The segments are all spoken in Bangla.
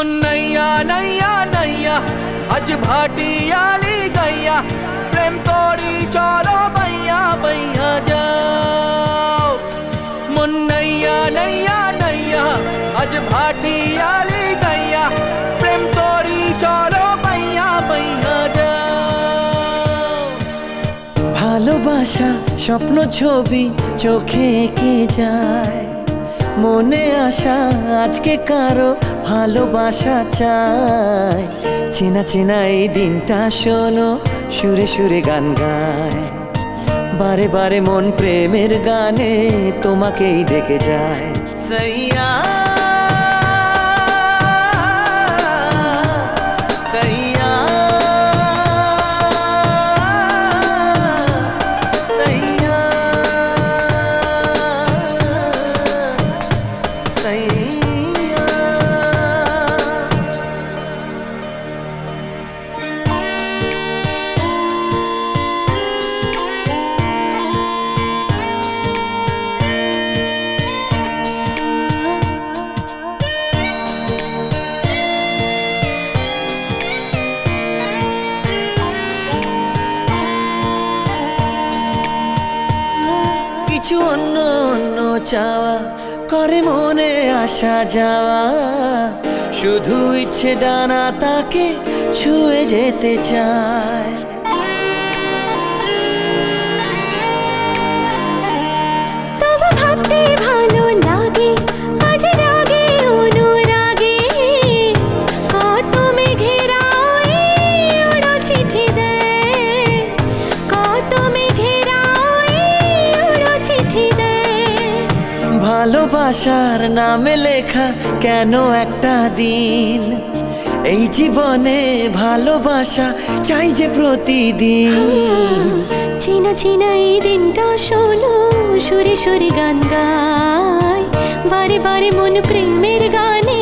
मुन्नैया नैया नैया आज भाटियाली गैया प्रेम तोड़ी चलो भैया भैया जाओ। मुन्नैया नैया नैया आज भाटियाली गैया प्रेम तोड़ी चलो भैया भैया जाओ। ভালোবাসা স্বপ্ন ছবি চোখে এঁকে যায়, মনে আশা আজকে কারো ভালোবাসা চায়। চেনা চেনা এই দিনটা শোনো সুরে সুরে গান গায়, বারে বারে মন প্রেমের গানে তোমাকেই ডেকে যায়। সাইয়া সাইয়া সাইয়া সাইয়া। কিছু অন্য অন্য চাওয়া করে মনে আসা যাওয়া, শুধু ইচ্ছে ডানা তাকে ছুঁয়ে যেতে চায়। তবু ভাবতে ভালো লাগে আজ রাগে অনুরাগে, কত মেঘেরা ওড়ো চিঠি দেয়, কত মেঘেরা ওড়ো চিঠি দেয়। ভালোবাসার নামে লেখা কেন একটা দিন, এই জীবনে ভালোবাসা চাই যে প্রতিদিন। চেনা চেনা এই দিনটা শোনো সুরে সুরে গান গায়, বারে বারে মন প্রেমের গানে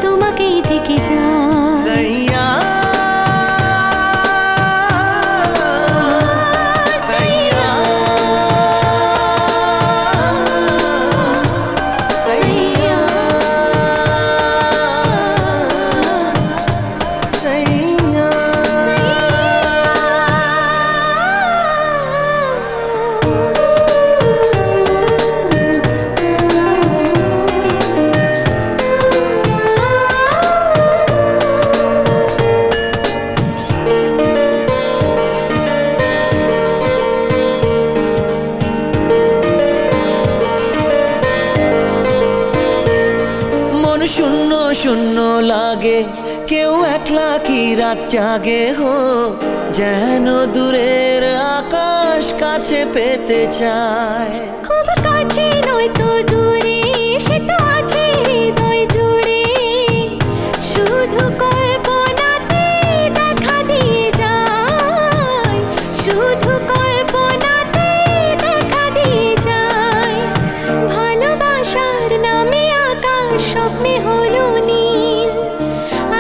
তোমাকেই থেকে যায়। সাইয়া সাইয়া সাইয়া সাইয়া। মন শূন্য শূন্য লাগে, কেউ একলা কি রাত জাগে হো, যেন দূরের আকাশ কাছে পেতে চায়। খুব কাছে নয় তো দূরে, সে তো আছে হৃদয় জুড়ে, শুধু কল্পনাতে দেখা দিয়ে যায়, শুধু কল্পনাতে দেখা দিয়ে যায়। ভালোবাসার নামে আকাশ স্বপ্নে হলো নীল,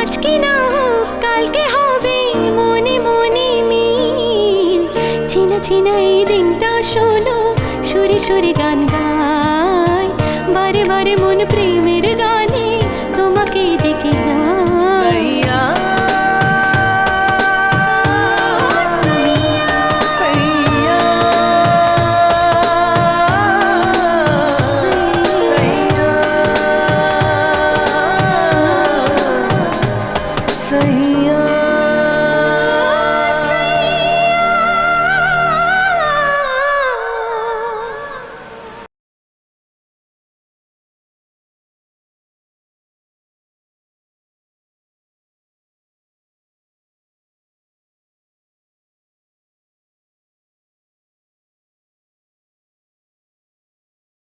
আজকে না হোক কালকে হবে মনে মনে মিল। চেনা চেনা এই দিনটা শোনো সুরে সুরে গান